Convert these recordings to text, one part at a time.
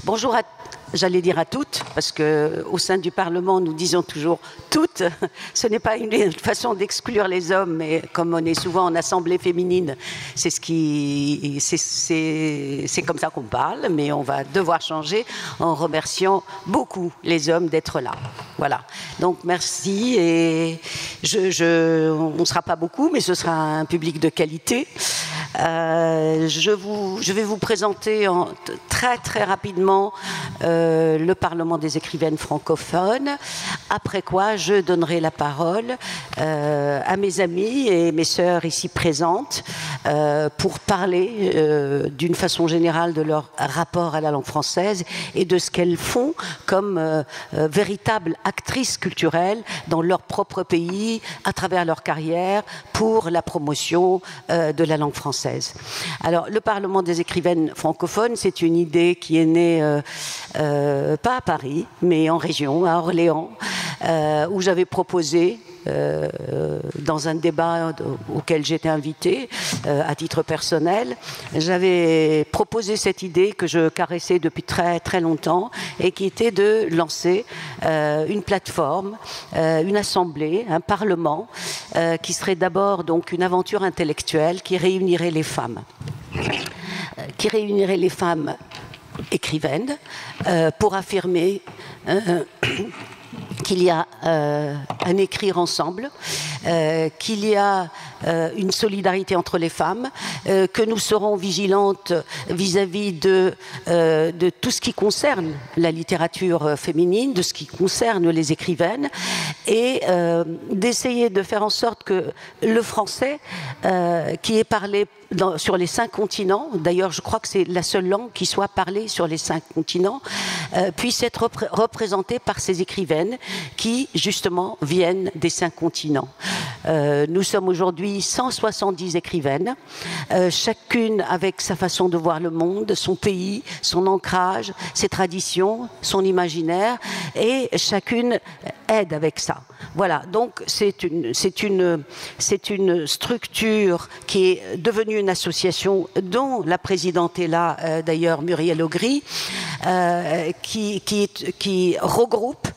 Bonjour à, j'allais dire à toutes, parce qu'au sein du Parlement, nous disons toujours toutes. Ce n'est pas une façon d'exclure les hommes, mais comme on est souvent en assemblée féminine, c'est comme ça qu'on parle, mais on va devoir changer en remerciant beaucoup les hommes d'être là. Voilà. Donc merci, et on ne sera pas beaucoup, mais ce sera un public de qualité. Je vais vous présenter très rapidement le Parlement des écrivaines francophones, après quoi je donnerai la parole à mes amis et mes sœurs ici présentes pour parler d'une façon générale de leur rapport à la langue française et de ce qu'elles font comme véritables actrices culturelles dans leur propre pays, à travers leur carrière, pour la promotion de la langue française. Alors, le Parlement des écrivaines francophones, c'est une idée qui est née pas à Paris, mais en région, à Orléans, où j'avais proposé, dans un débat auquel j'étais invitée, à titre personnel, j'avais proposé cette idée que je caressais depuis très longtemps, et qui était de lancer une plateforme, une assemblée, un parlement, qui serait d'abord donc une aventure intellectuelle qui réunirait les femmes. Écrivaines, pour affirmer qu'il y a un écrire ensemble, qu'il y a une solidarité entre les femmes, que nous serons vigilantes vis-à-vis de tout ce qui concerne la littérature féminine, de ce qui concerne les écrivaines, et d'essayer de faire en sorte que le français, qui est parlé sur les 5 continents, d'ailleurs je crois que c'est la seule langue qui soit parlée sur les 5 continents, puisse être représentée par ces écrivaines qui justement viennent des 5 continents. Nous sommes aujourd'hui 170 écrivaines, chacune avec sa façon de voir le monde, son pays, son ancrage, ses traditions, son imaginaire, et chacune aide avec ça. Voilà, donc c'est une structure qui est devenue une association dont la présidente est là, d'ailleurs Muriel Augry, qui regroupe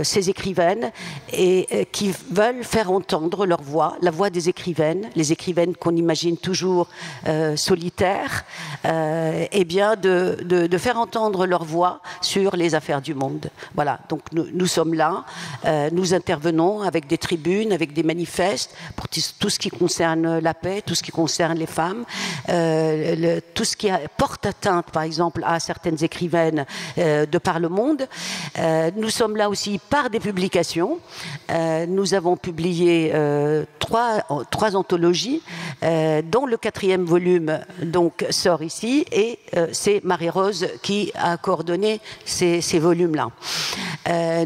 ces écrivaines et qui veulent faire entendre leur voix, la voix des écrivaines, les écrivaines qu'on imagine toujours solitaires, et bien de faire entendre leur voix sur les affaires du monde. Voilà, donc nous sommes là, nous intervenons avec des tribunes, avec des manifestes pour tout ce qui concerne la paix, tout ce qui concerne les femmes, tout ce qui porte atteinte par exemple à certaines écrivaines de par le monde. Nous sommes là aussi par des publications. Nous avons publié trois anthologies, dont le 4e volume donc sort ici, et c'est Marie-Rose qui a coordonné ces volumes-là.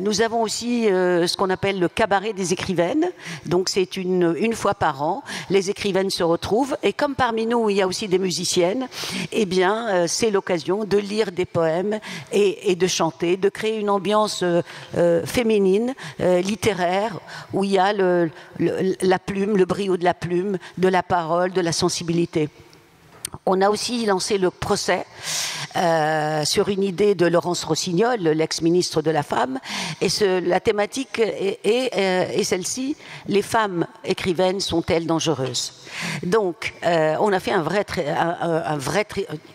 Nous avons aussi ce qu'on appelle le cabaret des écrivaines. Donc c'est une fois par an, les écrivaines se retrouvent, et comme parmi nous il y a aussi des musiciennes, eh bien c'est l'occasion de lire des poèmes et de chanter, de créer une ambiance féminine, littéraire, où il y a la plume, le brio de la plume, de la parole, de la sensibilité. On a aussi lancé le procès sur une idée de Laurence Rossignol, l'ex-ministre de la Femme, et la thématique est celle-ci: les femmes écrivaines sont-elles dangereuses? Donc, on a fait un vrai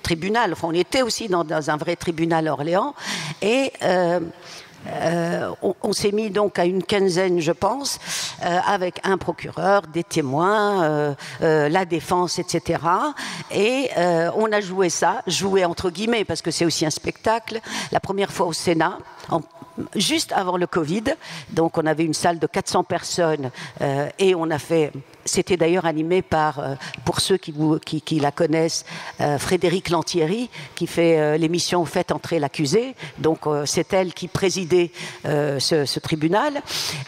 tribunal, enfin on était aussi dans un vrai tribunal à Orléans, et on s'est mis donc à une quinzaine, je pense, avec un procureur, des témoins, la défense, etc. Et on a joué entre guillemets, parce que c'est aussi un spectacle, la première fois au Sénat, juste avant le Covid. Donc on avait une salle de 400 personnes, et on a fait... C'était d'ailleurs animé par, pour ceux qui la connaissent, Frédéric Lantieri, qui fait l'émission Faites entrer l'accusé. Donc c'est elle qui présidait ce tribunal.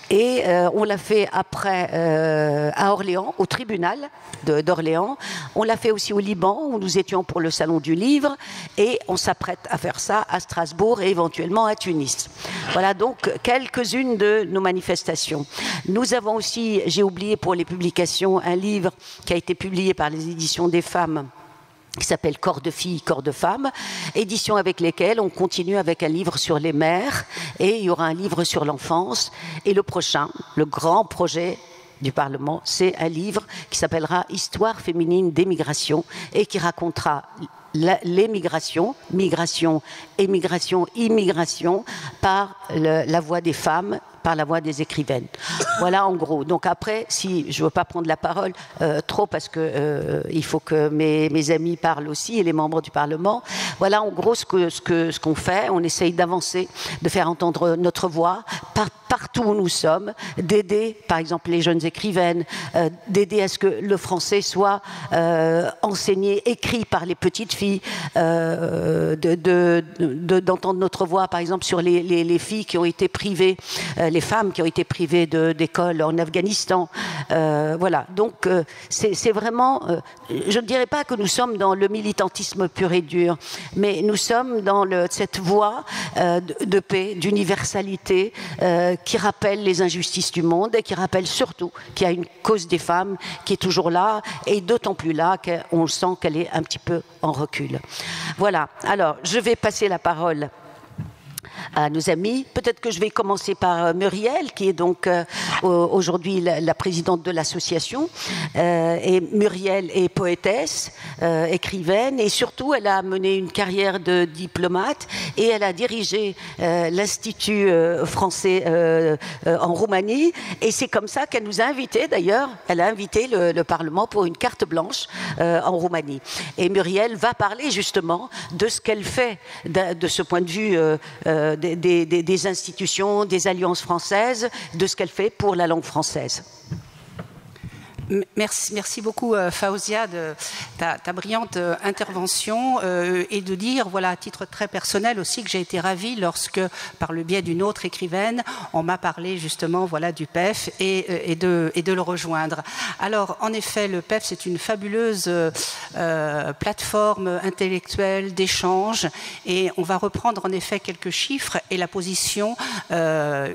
Et on l'a fait après à Orléans, au tribunal d'Orléans. On l'a fait aussi au Liban, où nous étions pour le Salon du Livre. Et on s'apprête à faire ça à Strasbourg et éventuellement à Tunis. Voilà donc quelques-unes de nos manifestations. Nous avons aussi, j'ai oublié pour les publications, un livre qui a été publié par les éditions des Femmes qui s'appelle Corps de filles, corps de femmes, édition avec lesquelles on continue avec un livre sur les mères, et il y aura un livre sur l'enfance, et le prochain, le grand projet du Parlement, c'est un livre qui s'appellera Histoire féminine des migrations, et qui racontera les migrations, migration, émigration, immigration, par la voix des femmes, par la voix des écrivaines. Voilà en gros. Donc après, si je ne veux pas prendre la parole trop parce que il faut que mes amis parlent aussi et les membres du Parlement. Voilà en gros ce qu'on fait. On essaye d'avancer, de faire entendre notre voix partout où nous sommes, d'aider par exemple les jeunes écrivaines, d'aider à ce que le français soit enseigné, écrit par les petites filles, d'entendre notre voix par exemple sur les filles qui ont été privées, les femmes qui ont été privées d'école en Afghanistan. Voilà, donc c'est vraiment, je ne dirais pas que nous sommes dans le militantisme pur et dur, mais nous sommes dans cette voie de paix, d'universalité, qui rappelle les injustices du monde et qui rappelle surtout qu'il y a une cause des femmes qui est toujours là, et d'autant plus là qu'on sent qu'elle est un petit peu en recul. Voilà, alors je vais passer la parole à nos amis. Peut-être que je vais commencer par Muriel, qui est donc aujourd'hui la présidente de l'association. Et Muriel est poétesse, écrivaine, et surtout elle a mené une carrière de diplomate, et elle a dirigé l'Institut français en Roumanie, et c'est comme ça qu'elle nous a invités, d'ailleurs, elle a invité le Parlement pour une carte blanche en Roumanie. Et Muriel va parler justement de ce qu'elle fait de ce point de vue des institutions, des alliances françaises, de ce qu'elle fait pour la langue française. Merci beaucoup Faouzia de ta brillante intervention et de dire, voilà, à titre très personnel aussi, que j'ai été ravie lorsque, par le biais d'une autre écrivaine, on m'a parlé justement, voilà, du PEF et de le rejoindre. Alors, en effet, le PEF, c'est une fabuleuse plateforme intellectuelle d'échange, et on va reprendre en effet quelques chiffres et la position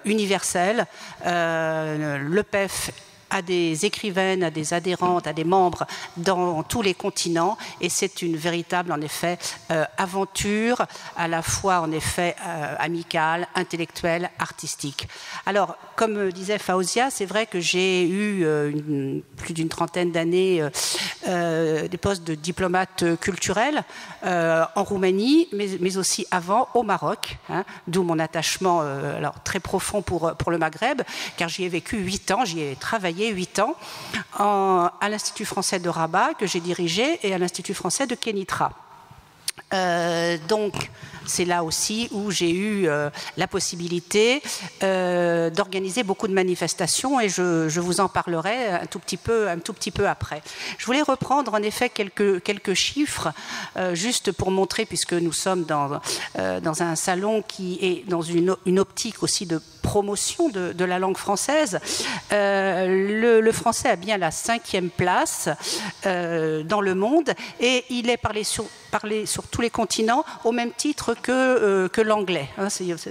universelle. Le PEF à des écrivaines, à des adhérentes, à des membres dans tous les continents, et c'est une véritable, en effet, aventure, à la fois, en effet, amicale, intellectuelle, artistique. Alors, comme disait Faouzia, c'est vrai que j'ai eu plus d'une trentaine d'années des postes de diplomate culturel en Roumanie, mais aussi avant au Maroc, hein, d'où mon attachement alors, très profond pour le Maghreb, car j'y ai vécu 8 ans, j'y ai travaillé 8 ans à l'Institut français de Rabat, que j'ai dirigé, et à l'Institut français de Kénitra. Donc, c'est là aussi où j'ai eu la possibilité d'organiser beaucoup de manifestations, et je vous en parlerai un tout petit peu après. Je voulais reprendre en effet quelques chiffres, juste pour montrer, puisque nous sommes dans un salon qui est dans une optique aussi de promotion de la langue française. Le français a bien la 5e place dans le monde, et il est parlé sur tous les continents au même titre que l'anglais. Hein,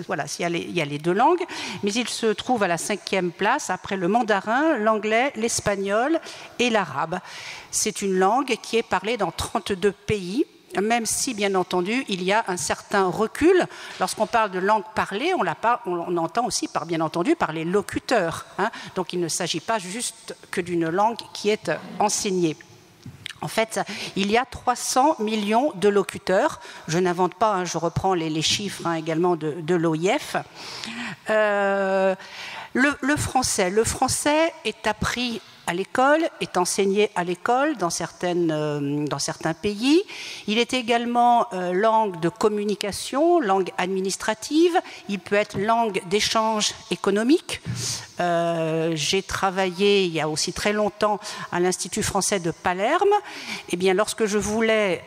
voilà, il y a les 2 langues, mais il se trouve à la 5e place après le mandarin, l'anglais, l'espagnol et l'arabe. C'est une langue qui est parlée dans 32 pays, même si, bien entendu, il y a un certain recul. Lorsqu'on parle de langue parlée, on entend aussi, bien entendu, par les locuteurs. Hein. Donc il ne s'agit pas juste que d'une langue qui est enseignée. En fait, il y a 300 millions de locuteurs. Je n'invente pas, hein, je reprends les chiffres hein, également de l'OIF. Le français est appris à l'école, est enseigné à l'école dans certains pays. Il est également langue de communication, langue administrative. Il peut être langue d'échange économique. J'ai travaillé il y a aussi très longtemps à l'Institut français de Palerme. Eh bien, lorsque je voulais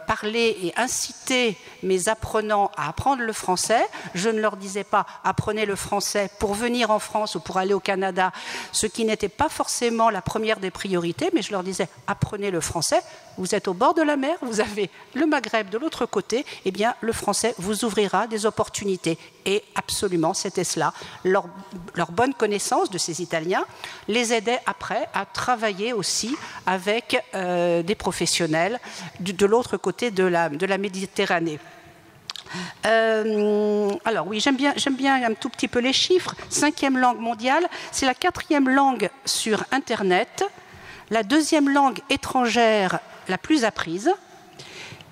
parler et inciter mes apprenants à apprendre le français, je ne leur disais pas « apprenez le français pour venir en France ou pour aller au Canada », ce qui n'était pas forcément forcément la première des priorités, mais je leur disais, apprenez le français, vous êtes au bord de la mer, vous avez le Maghreb de l'autre côté, eh bien le français vous ouvrira des opportunités. Et absolument, c'était cela. Leur bonne connaissance de ces Italiens les aidait après à travailler aussi avec des professionnels de l'autre côté de la Méditerranée. Alors oui, j'aime bien un tout petit peu les chiffres. 5e langue mondiale, c'est la 4e langue sur Internet, la 2e langue étrangère la plus apprise.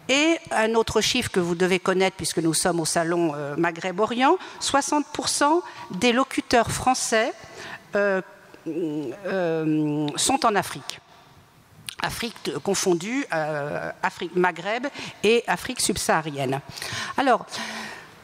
Et un autre chiffre que vous devez connaître puisque nous sommes au salon Maghreb-Orient, 60% des locuteurs français sont en Afrique. Afrique confondue, Afrique Maghreb et Afrique subsaharienne. Alors,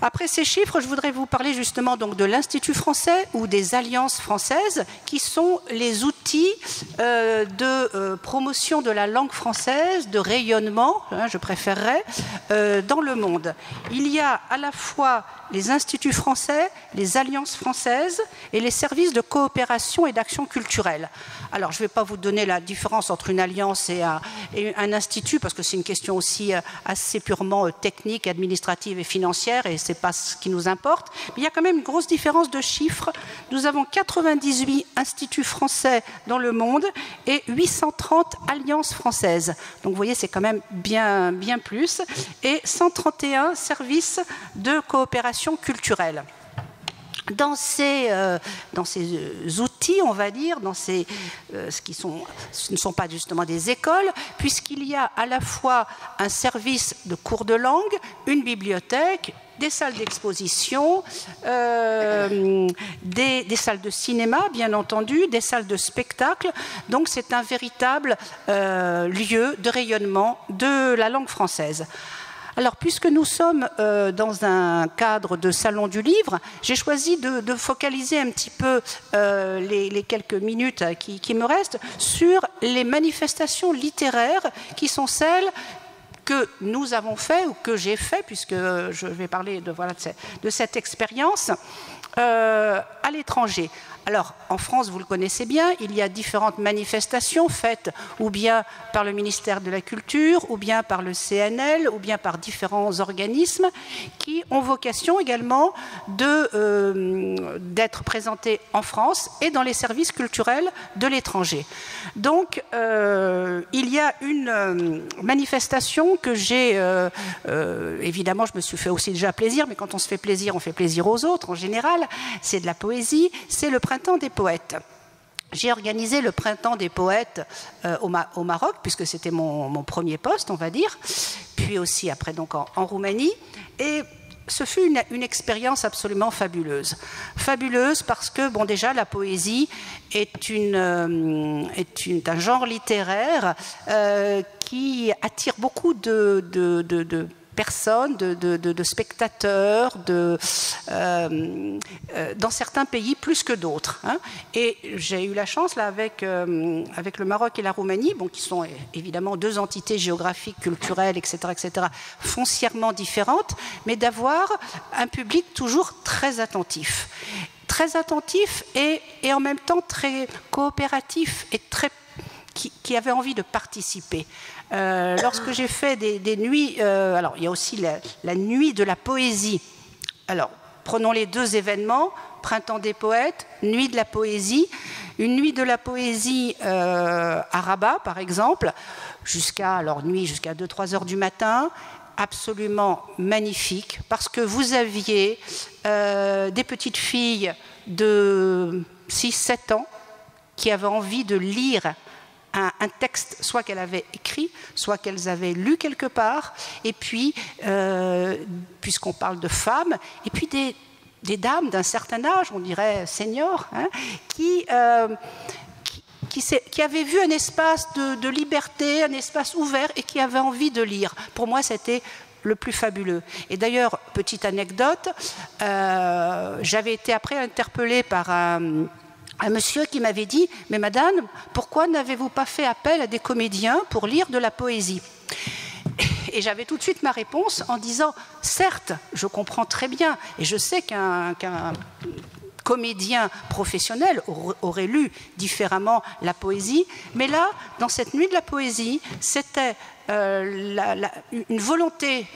après ces chiffres, je voudrais vous parler justement donc de l'Institut français ou des alliances françaises qui sont les outils de promotion de la langue française, de rayonnement, je préférerais, dans le monde. Il y a à la fois les instituts français, les alliances françaises et les services de coopération et d'action culturelle. Alors, je ne vais pas vous donner la différence entre une alliance et un institut, parce que c'est une question aussi assez purement technique, administrative et financière, et ce n'est pas ce qui nous importe. Mais il y a quand même une grosse différence de chiffres. Nous avons 98 instituts français dans le monde et 830 alliances françaises. Donc, vous voyez, c'est quand même bien plus. Et 131 services de coopération culturelle. Dans ces outils, on va dire, ce ne sont pas justement des écoles, puisqu'il y a à la fois un service de cours de langue, une bibliothèque, des salles d'exposition, des salles de cinéma, bien entendu, des salles de spectacle. Donc c'est un véritable lieu de rayonnement de la langue française. Alors, puisque nous sommes dans un cadre de salon du livre, j'ai choisi de focaliser un petit peu les quelques minutes qui me restent sur les manifestations littéraires qui sont celles que nous avons fait ou que j'ai fait, puisque je vais parler de cette expérience à l'étranger. Alors, en France, vous le connaissez bien, il y a différentes manifestations faites ou bien par le ministère de la Culture, ou bien par le CNL, ou bien par différents organismes qui ont vocation également d'être présentés en France et dans les services culturels de l'étranger. Donc, il y a une manifestation que j'ai... évidemment, je me suis fait aussi déjà plaisir, mais quand on se fait plaisir, on fait plaisir aux autres en général. C'est de la poésie, c'est le Printemps des poètes. J'ai organisé le Printemps des poètes au Maroc, puisque c'était mon premier poste, on va dire, puis aussi après donc en Roumanie, et ce fut une expérience absolument fabuleuse. Fabuleuse parce que, bon, déjà, la poésie est un genre littéraire qui attire beaucoup de personnes, de spectateurs, dans certains pays plus que d'autres. Hein. Et j'ai eu la chance, là, avec le Maroc et la Roumanie, bon, qui sont évidemment deux entités géographiques, culturelles, etc., foncièrement différentes, mais d'avoir un public toujours très attentif. Très attentif et en même temps très coopératif et qui avait envie de participer. Lorsque j'ai fait des nuits, alors il y a aussi la nuit de la poésie. Alors, prenons les deux événements, Printemps des poètes, nuit de la poésie. Une nuit de la poésie à Rabat, par exemple, jusqu'à 2-3 heures du matin, absolument magnifique, parce que vous aviez des petites filles de 6-7 ans qui avaient envie de lire un texte, soit qu'elles avaient écrit, soit qu'elles avaient lu quelque part, et puis, puisqu'on parle de femmes, et puis des dames d'un certain âge, on dirait seniors, hein, qui avaient vu un espace de liberté, un espace ouvert, et qui avaient envie de lire. Pour moi, c'était le plus fabuleux. Et d'ailleurs, petite anecdote, j'avais été après interpellée par un monsieur qui m'avait dit « Mais madame, pourquoi n'avez-vous pas fait appel à des comédiens pour lire de la poésie ?» Et j'avais tout de suite ma réponse en disant « Certes, je comprends très bien, et je sais qu'un comédiens professionnels auraient lu différemment la poésie. Mais là, dans cette nuit de la poésie, c'était une volonté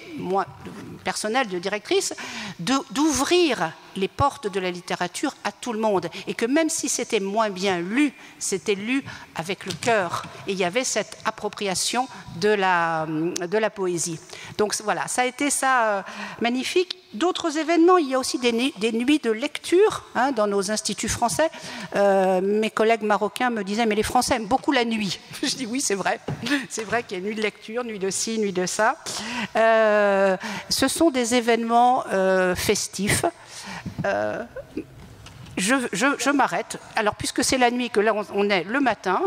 personnelle de directrice d'ouvrir les portes de la littérature à tout le monde, et que même si c'était moins bien lu, c'était lu avec le cœur, et il y avait cette appropriation de la poésie. Donc voilà, ça a été ça magnifique. D'autres événements, il y a aussi des nuits de lecture dans nos instituts français. Mes collègues marocains me disaient, mais les Français aiment beaucoup la nuit. Je dis oui, c'est vrai. C'est vrai qu'il y a nuit de lecture, nuit de ci, nuit de ça. Ce sont des événements festifs. Je m'arrête. Alors, puisque c'est la nuit, que là on est le matin,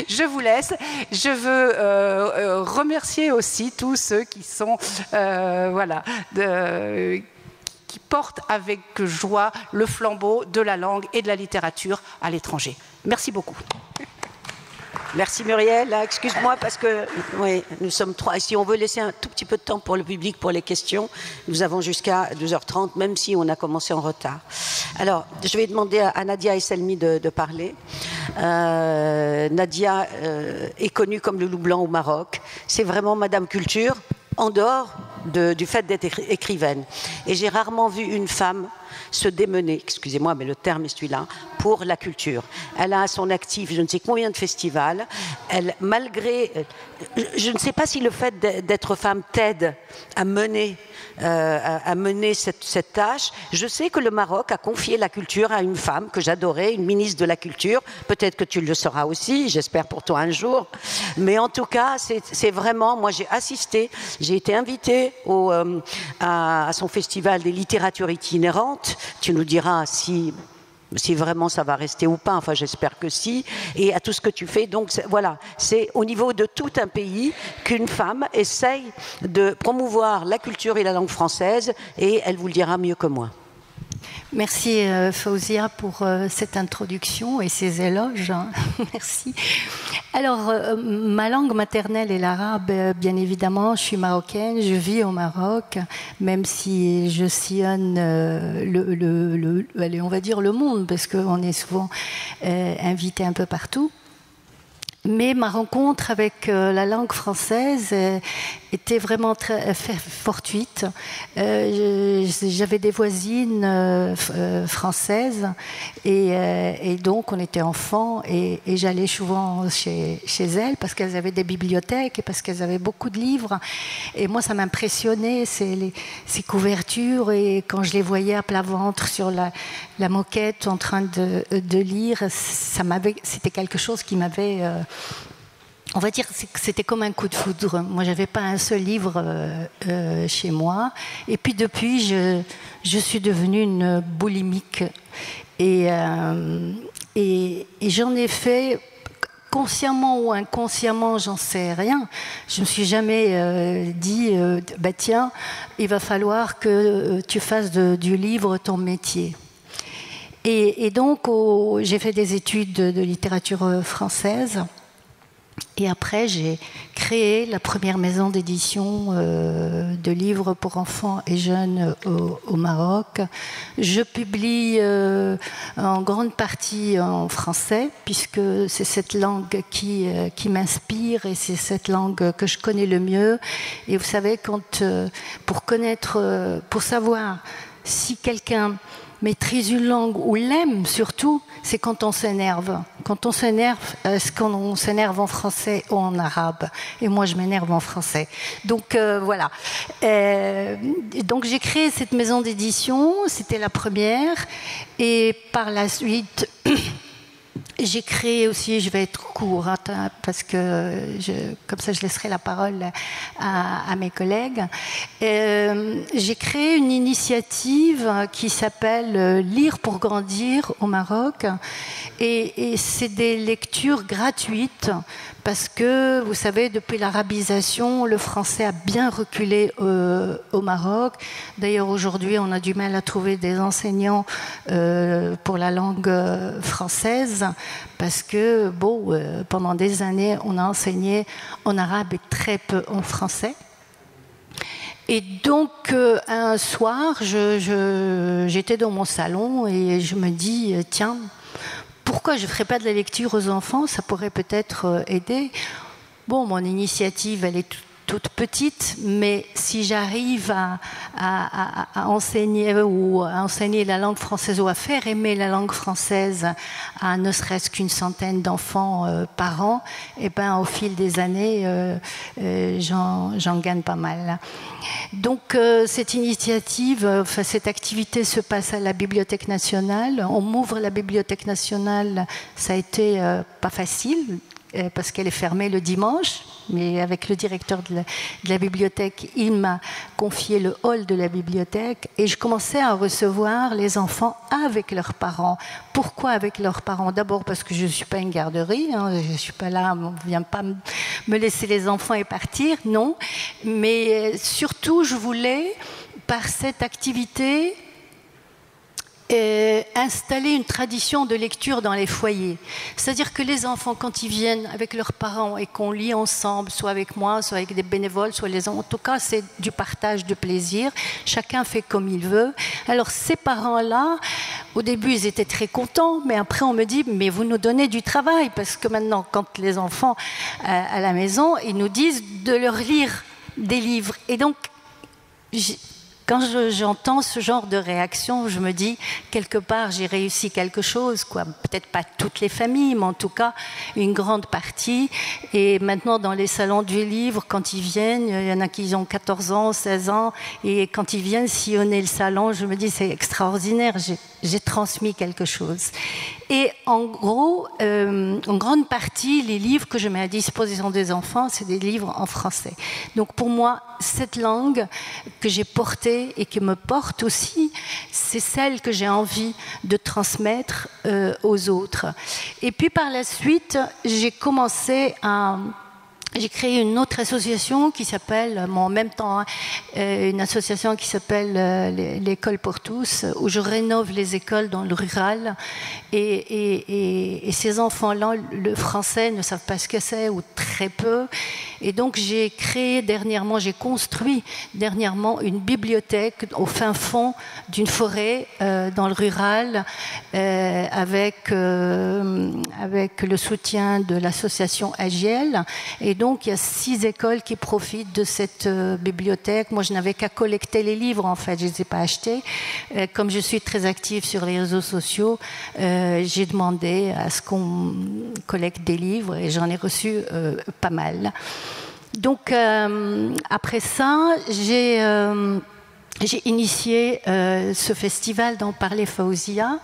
je vous laisse. Je veux remercier aussi tous ceux qui sont, qui portent avec joie le flambeau de la langue et de la littérature à l'étranger. Merci beaucoup. Merci Muriel. Excuse-moi parce que oui, nous sommes 3. Et si on veut laisser un tout petit peu de temps pour le public, pour les questions, nous avons jusqu'à 12h30, même si on a commencé en retard. Alors, je vais demander à Nadia et Selmi de parler. Nadia est connue comme le loup blanc au Maroc. C'est vraiment Madame Culture, en dehors du fait d'être écrivaine. Et j'ai rarement vu une femme se démener, excusez-moi, mais le terme est celui-là, pour la culture. Elle a à son actif je ne sais combien de festivals. Elle, malgré, je ne sais pas si le fait d'être femme t'aide à mener cette tâche. Je sais que le Maroc a confié la culture à une femme que j'adorais, une ministre de la Culture. Peut-être que tu le sauras aussi, j'espère pour toi un jour. Mais en tout cas, c'est vraiment, moi j'ai assisté, j'ai été invitée à son festival des littératures itinérantes. Tu nous diras si vraiment ça va rester ou pas, enfin j'espère que si, et à tout ce que tu fais. Donc voilà, c'est au niveau de tout un pays qu'une femme essaye de promouvoir la culture et la langue française, et elle vous le dira mieux que moi. Merci Fauzia pour cette introduction et ces éloges. Merci. Alors, ma langue maternelle est l'arabe, bien évidemment. Je suis marocaine, je vis au Maroc, même si je sillonne allez, on va dire le monde, parce qu'on est souvent invité un peu partout. Mais ma rencontre avec la langue française était vraiment très fortuite. J'avais des voisines françaises et donc on était enfants et j'allais souvent chez elles parce qu'elles avaient des bibliothèques et parce qu'elles avaient beaucoup de livres. Et moi, ça m'impressionnait, ces couvertures, et quand je les voyais à plat ventre sur la moquette en train de lire, c'était quelque chose qui m'avait... on va dire que c'était comme un coup de foudre. Moi, j'avais pas un seul livre chez moi. Et puis depuis, je suis devenue une boulimique. Et j'en ai fait, consciemment ou inconsciemment, j'en sais rien. Je me suis jamais dit, bah tiens, il va falloir que tu fasses du livre ton métier. Et donc, j'ai fait des études de littérature française. Et après, j'ai créé la première maison d'édition de livres pour enfants et jeunes au Maroc. Je publie en grande partie en français, puisque c'est cette langue qui m'inspire et c'est cette langue que je connais le mieux. Et vous savez, pour savoir si quelqu'un maîtrise une langue ou l'aime surtout, c'est quand on s'énerve. Quand on s'énerve, est-ce qu'on s'énerve en français ou en arabe? Et moi, je m'énerve en français. Donc voilà. Donc j'ai créé cette maison d'édition, c'était la première. Et par la suite... J'ai créé aussi, je vais être court, parce que comme ça je laisserai la parole à mes collègues. J'ai créé une initiative qui s'appelle Lire pour grandir au Maroc. Et c'est des lectures gratuites, parce que, vous savez, depuis l'arabisation, le français a bien reculé au Maroc. D'ailleurs, aujourd'hui, on a du mal à trouver des enseignants pour la langue française, parce que, pendant des années, on a enseigné en arabe et très peu en français. Et donc, un soir, j'étais dans mon salon et je me dis, tiens, pourquoi je ne ferais pas de la lecture aux enfants? Ça pourrait peut-être aider. Bon, mon initiative, elle est toute petite, mais si j'arrive à enseigner ou à enseigner la langue française ou à faire aimer la langue française à ne serait-ce qu'une centaine d'enfants par an, et ben au fil des années, j'en gagne pas mal. Donc cette initiative, cette activité se passe à la Bibliothèque nationale. On m'ouvre la Bibliothèque nationale, ça a été pas facile parce qu'elle est fermée le dimanche. Mais avec le directeur de la bibliothèque, il m'a confié le hall de la bibliothèque et je commençais à recevoir les enfants avec leurs parents. Pourquoi avec leurs parents? D'abord parce que je ne suis pas une garderie, hein, je ne suis pas là, on ne vient pas me laisser les enfants et partir, non. Mais surtout, je voulais, par cette activité, installer une tradition de lecture dans les foyers. C'est-à-dire que les enfants, quand ils viennent avec leurs parents et qu'on lit ensemble, soit avec moi, soit avec des bénévoles, soit les enfants, en tout cas, c'est du partage de plaisir. Chacun fait comme il veut. Alors, ces parents-là, au début, ils étaient très contents, mais après, on me dit, mais vous nous donnez du travail, parce que maintenant, quand les enfants à la maison, ils nous disent de leur lire des livres. Et donc, quand j'entends ce genre de réaction, je me dis, quelque part, j'ai réussi quelque chose, quoi. Peut-être pas toutes les familles, mais en tout cas, une grande partie. Et maintenant, dans les salons du livre, quand ils viennent, il y en a qui ont 14 ans, 16 ans, et quand ils viennent sillonner le salon, je me dis, c'est extraordinaire, j'ai transmis quelque chose. Et en gros, en grande partie, les livres que je mets à disposition des enfants, c'est des livres en français. Donc pour moi, cette langue que j'ai portée et qui me porte aussi, c'est celle que j'ai envie de transmettre aux autres. Et puis par la suite, j'ai créé une autre association qui s'appelle, en même temps, une association qui s'appelle l'École pour tous, où je rénove les écoles dans le rural. Et ces enfants-là, le français, ne savent pas ce que c'est, ou très peu. Et donc j'ai construit dernièrement une bibliothèque au fin fond d'une forêt dans le rural, avec le soutien de l'association Agiel. Et donc il y a 6 écoles qui profitent de cette bibliothèque. Moi, je n'avais qu'à collecter les livres, en fait, je ne les ai pas achetés. Comme je suis très active sur les réseaux sociaux, j'ai demandé à ce qu'on collecte des livres et j'en ai reçu pas mal. Donc après ça, j'ai initié ce festival dont parlait Faouzia,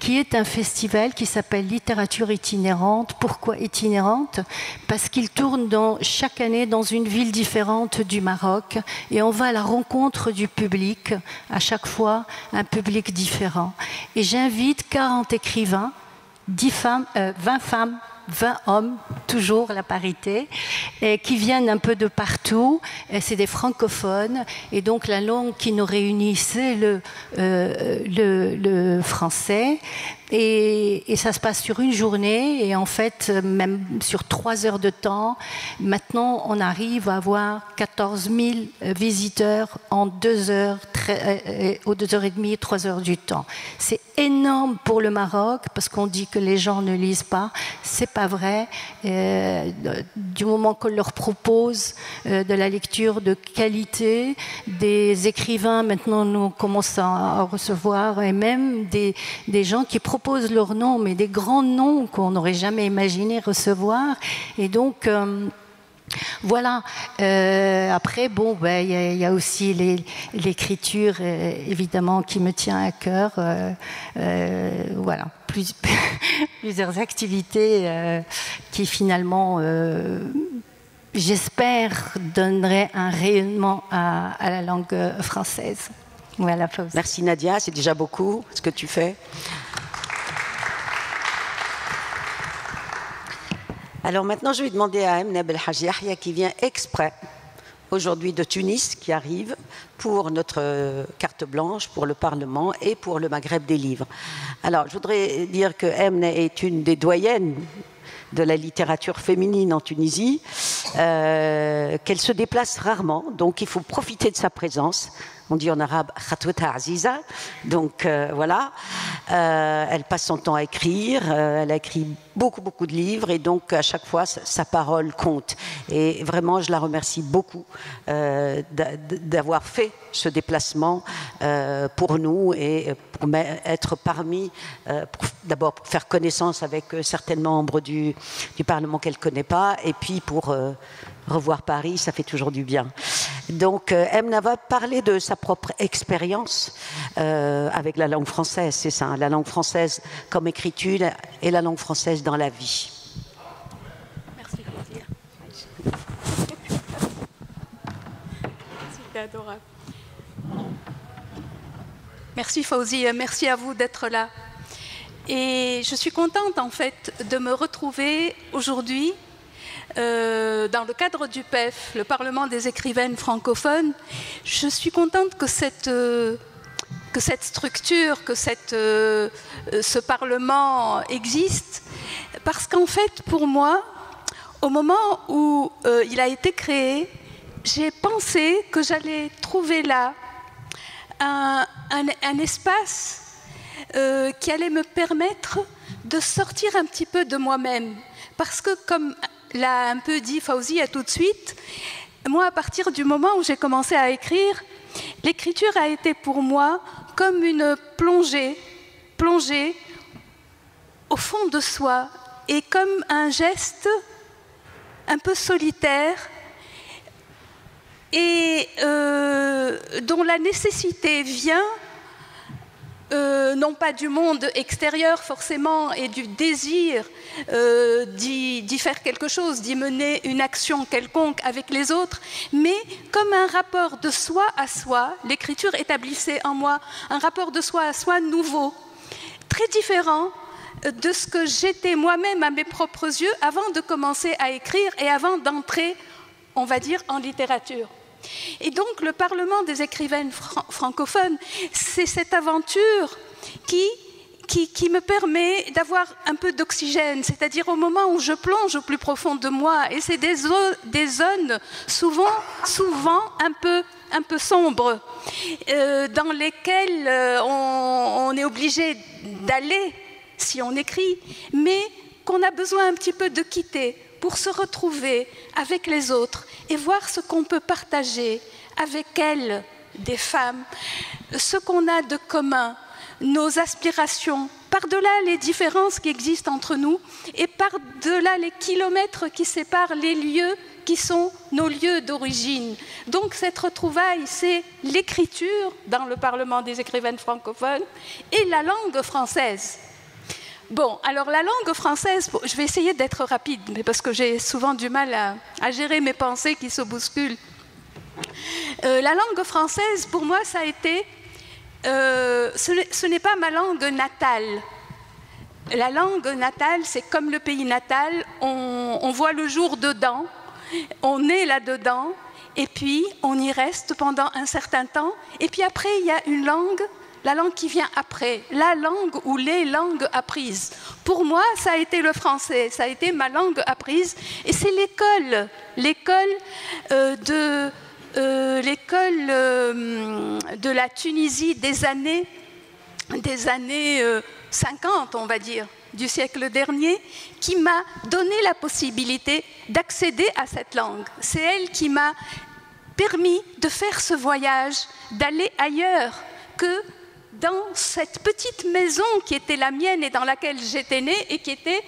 qui est un festival qui s'appelle Littérature itinérante. Pourquoi itinérante? Parce qu'il tourne chaque année dans une ville différente du Maroc et on va à la rencontre du public, à chaque fois un public différent. Et j'invite 40 écrivains, 20 femmes, 20 hommes, toujours la parité, et qui viennent un peu de partout. C'est des francophones, et donc la langue qui nous réunit, c'est le français. Et ça se passe sur une journée, et en fait, même sur 3 heures de temps. Maintenant, on arrive à avoir 14 000 visiteurs en 2 heures, aux 2h30, 3 heures du temps. C'est énorme pour le Maroc, parce qu'on dit que les gens ne lisent pas. C'est pas vrai. Du moment qu'on leur propose de la lecture de qualité, des écrivains, maintenant, nous commençons à recevoir, et même des gens qui proposent leurs noms, mais des grands noms qu'on n'aurait jamais imaginé recevoir. Et donc, voilà. Après, bon, il y a aussi l'écriture, évidemment, qui me tient à cœur. Voilà. Plusieurs activités qui, finalement, j'espère, donneraient un rayonnement à la langue française. Voilà. Merci Nadia, c'est déjà beaucoup ce que tu fais. Alors maintenant, je vais demander à Emna Belhaji Yahya, qui vient exprès aujourd'hui de Tunis, qui arrive pour notre carte blanche, pour le Parlement et pour le Maghreb des livres. Alors, je voudrais dire que Emna est une des doyennes de la littérature féminine en Tunisie. qu'elle se déplace rarement, donc il faut profiter de sa présence. On dit en arabe khatwata aziza, donc voilà. Elle passe son temps à écrire, elle a écrit beaucoup de livres, et donc à chaque fois sa parole compte. Et vraiment, je la remercie beaucoup d'avoir fait ce déplacement pour nous et pour être parmi, d'abord pour faire connaissance avec certains membres du Parlement qu'elle ne connaît pas, et puis pour revoir Paris, ça fait toujours du bien. Donc, Emna va parler de sa propre expérience avec la langue française, c'est ça, la langue française comme écriture et la langue française dans la vie. Merci, Fawzia. C'était adorable. Merci, Fawzia, merci à vous d'être là. Et je suis contente, en fait, de me retrouver aujourd'hui dans le cadre du PEF, le Parlement des écrivaines francophones. Je suis contente que cette structure, que ce Parlement existe, parce qu'en fait, pour moi, au moment où il a été créé, j'ai pensé que j'allais trouver là un espace qui allait me permettre de sortir un petit peu de moi-même. Parce que, comme l'a un peu dit Fawzia tout de suite, moi, à partir du moment où j'ai commencé à écrire, l'écriture a été pour moi comme une plongée au fond de soi, et comme un geste un peu solitaire, et dont la nécessité vient non pas du monde extérieur forcément et du désir d'y faire quelque chose, d'y mener une action quelconque avec les autres, mais comme un rapport de soi à soi. L'écriture établissait en moi un rapport de soi à soi nouveau, très différent de ce que j'étais moi-même à mes propres yeux avant de commencer à écrire et avant d'entrer, on va dire, en littérature. Et donc le Parlement des écrivaines francophones, c'est cette aventure qui me permet d'avoir un peu d'oxygène, c'est-à-dire au moment où je plonge au plus profond de moi, et c'est des zones souvent un peu sombres, dans lesquelles on est obligé d'aller si on écrit, mais qu'on a besoin un petit peu de quitter pour se retrouver avec les autres et voir ce qu'on peut partager avec elles, des femmes, ce qu'on a de commun, nos aspirations, par-delà les différences qui existent entre nous et par-delà les kilomètres qui séparent les lieux qui sont nos lieux d'origine. Donc cette retrouvaille, c'est l'écriture dans le Parlement des écrivaines francophones et la langue française. Bon, alors la langue française, je vais essayer d'être rapide, mais parce que j'ai souvent du mal à gérer mes pensées qui se bousculent. La langue française, pour moi, ça a été... ce n'est pas ma langue natale. La langue natale, c'est comme le pays natal, on voit le jour dedans, on est là-dedans, et puis on y reste pendant un certain temps, et puis après, il y a une langue, la langue qui vient après, la langue ou les langues apprises. Pour moi, ça a été le français, ça a été ma langue apprise, et c'est l'école de la Tunisie des années 50, on va dire, du siècle dernier, qui m'a donné la possibilité d'accéder à cette langue. C'est elle qui m'a permis de faire ce voyage, d'aller ailleurs que dans cette petite maison qui était la mienne et dans laquelle j'étais née et qui était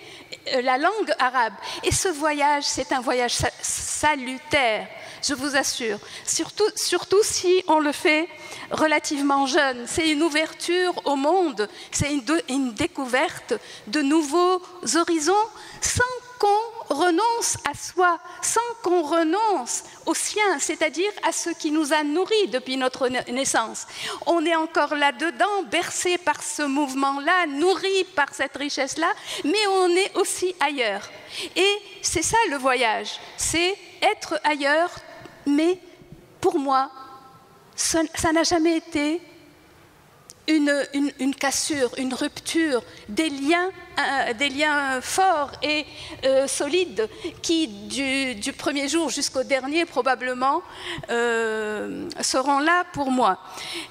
la langue arabe. Et ce voyage, c'est un voyage salutaire, je vous assure. Surtout si on le fait relativement jeune. C'est une ouverture au monde, c'est une découverte de nouveaux horizons sans qu'on renonce à soi, sans qu'on renonce au sien, c'est-à-dire à ce qui nous a nourris depuis notre naissance. On est encore là-dedans, bercé par ce mouvement-là, nourri par cette richesse-là, mais on est aussi ailleurs. Et c'est ça le voyage, c'est être ailleurs, mais pour moi, ça n'a jamais été une cassure, une rupture, des liens forts et solides qui, du premier jour jusqu'au dernier, probablement, seront là pour moi.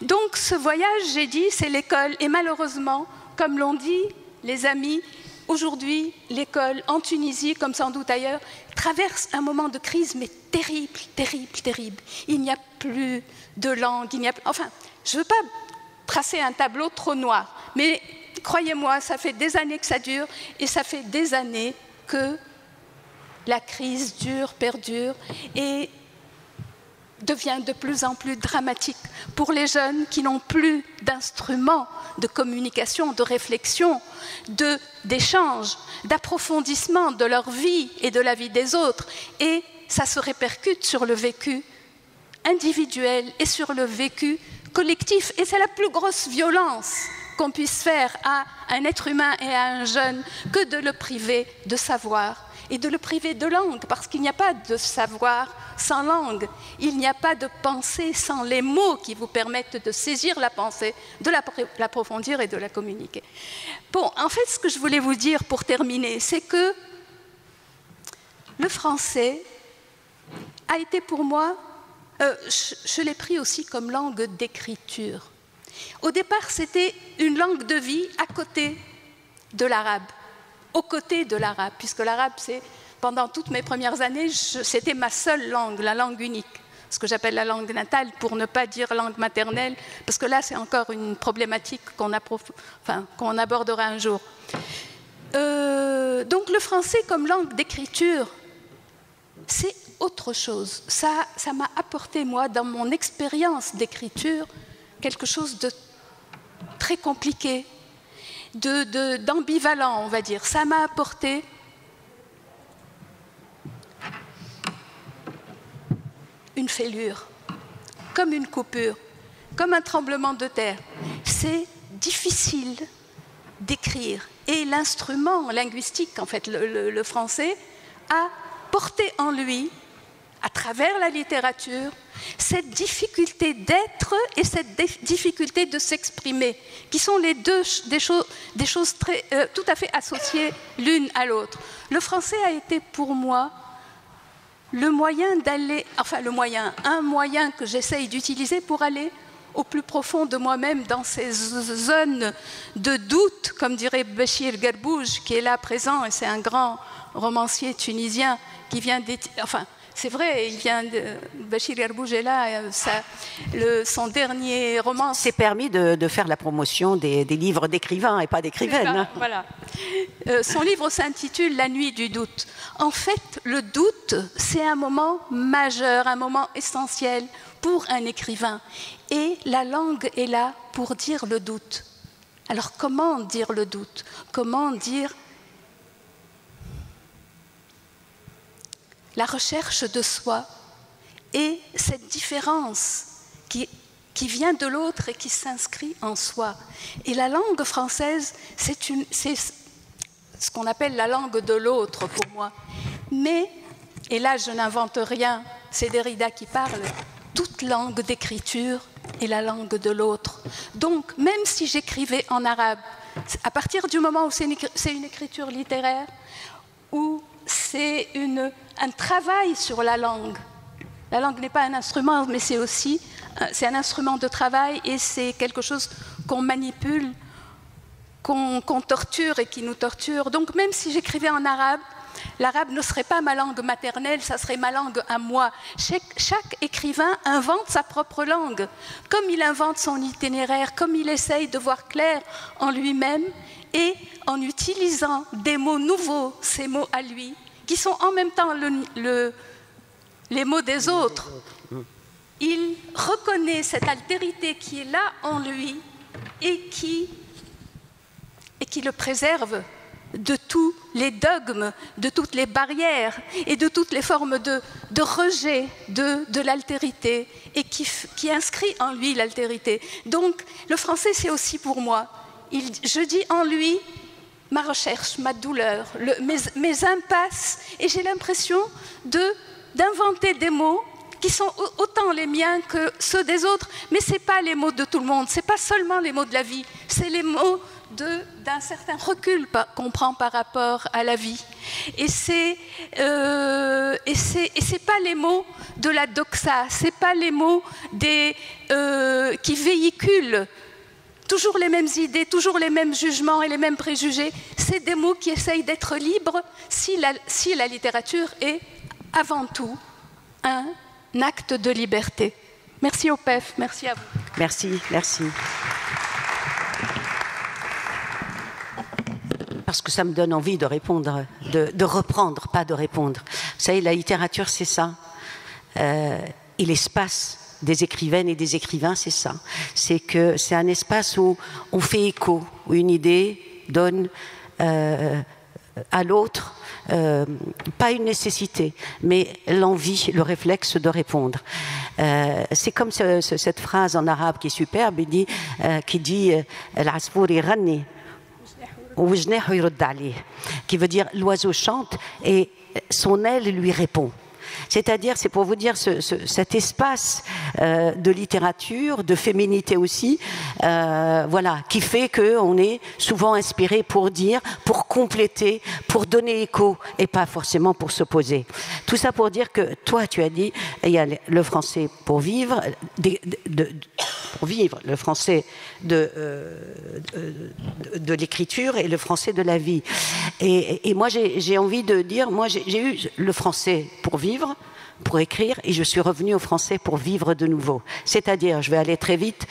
Donc ce voyage, j'ai dit, c'est l'école. Et malheureusement, comme l'ont dit les amis, aujourd'hui, l'école en Tunisie, comme sans doute ailleurs, traverse un moment de crise, mais terrible, terrible, terrible. Il n'y a plus de langue, enfin, je ne veux pas tracer un tableau trop noir, mais croyez-moi, ça fait des années que ça dure et ça fait des années que la crise dure, perdure et devient de plus en plus dramatique pour les jeunes qui n'ont plus d'instruments de communication, de réflexion, d'échange, d'approfondissement de leur vie et de la vie des autres. Et ça se répercute sur le vécu individuel et sur le vécu collectif. Et c'est la plus grosse violence qu'on puisse faire à un être humain et à un jeune que de le priver de savoir et de le priver de langue, parce qu'il n'y a pas de savoir sans langue, il n'y a pas de pensée sans les mots qui vous permettent de saisir la pensée, de l'approfondir et de la communiquer. Bon, en fait, ce que je voulais vous dire pour terminer, c'est que le français a été pour moi, je l'ai pris aussi comme langue d'écriture. Au départ, c'était une langue de vie à côté de l'arabe, aux côtés de l'arabe, puisque l'arabe, pendant toutes mes premières années, c'était ma seule langue, la langue unique, ce que j'appelle la langue natale, pour ne pas dire langue maternelle, parce que là, c'est encore une problématique qu'on abordera un jour. Donc le français comme langue d'écriture, c'est autre chose. Ça m'a apporté, moi, dans mon expérience d'écriture, quelque chose de très compliqué, d'ambivalent, on va dire. Ça m'a apporté une fêlure, comme une coupure, comme un tremblement de terre. C'est difficile d'écrire. Et l'instrument linguistique, en fait, le français, a porté en lui, à travers la littérature, cette difficulté d'être et cette difficulté de s'exprimer, qui sont les deux des choses tout à fait associées l'une à l'autre. Le français a été pour moi le moyen d'aller, un moyen que j'essaye d'utiliser pour aller au plus profond de moi-même, dans ces zones de doute, comme dirait Béchir Gerbouj, qui est là présent, et c'est un grand romancier tunisien qui vient c'est vrai, Béchir Gerbouj est là, son dernier roman... C'est permis de faire la promotion des livres d'écrivains et pas d'écrivaines. Voilà. Son livre s'intitule « La nuit du doute ». En fait, le doute, c'est un moment majeur, un moment essentiel pour un écrivain. Et la langue est là pour dire le doute. Alors comment dire le doute? Comment dire la recherche de soi et cette différence qui vient de l'autre et qui s'inscrit en soi. Et la langue française, c'est ce qu'on appelle la langue de l'autre pour moi. Mais, et là je n'invente rien, c'est Derrida qui parle, toute langue d'écriture est la langue de l'autre. Donc, même si j'écrivais en arabe, à partir du moment où c'est une écriture littéraire, où c'est un travail sur la langue n'est pas un instrument, mais c'est un instrument de travail et c'est quelque chose qu'on manipule, qu'on torture et qui nous torture. Donc, même si j'écrivais en arabe, l'arabe ne serait pas ma langue maternelle, ça serait ma langue à moi. Chaque écrivain invente sa propre langue, comme il invente son itinéraire, comme il essaye de voir clair en lui-même et en utilisant des mots nouveaux, ces mots à lui, qui sont en même temps les mots des autres. Il reconnaît cette altérité qui est là en lui et qui le préserve de tous les dogmes, de toutes les barrières et de toutes les formes de rejet de l'altérité et qui inscrit en lui l'altérité. Donc le français, c'est aussi pour moi. Je dis en lui ma recherche, ma douleur, mes impasses, et j'ai l'impression d'inventer des mots qui sont autant les miens que ceux des autres, mais ce n'est pas les mots de tout le monde, ce n'est pas seulement les mots de la vie, c'est les mots d'un certain recul qu'on prend par rapport à la vie. Et c'est pas les mots de la doxa, c'est pas les mots qui véhiculent toujours les mêmes idées, toujours les mêmes jugements et les mêmes préjugés. C'est des mots qui essayent d'être libres si la littérature est avant tout un acte de liberté. Merci au PEF, merci à vous. Merci, merci. Parce que ça me donne envie de répondre, de reprendre, pas de répondre. Vous savez, la littérature, c'est ça. Et l'espace des écrivaines et des écrivains, c'est ça. C'est un espace où on fait écho, où une idée donne à l'autre, pas une nécessité, mais l'envie, le réflexe de répondre. C'est comme cette phrase en arabe qui est superbe, qui dit « Al-asfour irani » qui veut dire « l'oiseau chante et son aile lui répond ». C'est-à-dire, c'est pour vous dire cet espace de littérature, de féminité aussi, voilà, qui fait qu'on est souvent inspiré pour dire, pour compléter, pour donner écho, et pas forcément pour s'opposer. Tout ça pour dire que toi, tu as dit, il y a le français pour vivre, le français de l'écriture et le français de la vie. Et moi, j'ai envie de dire, moi, j'ai eu le français pour vivre, pour écrire, et je suis revenue au français pour vivre de nouveau. C'est-à-dire, je vais aller très vite,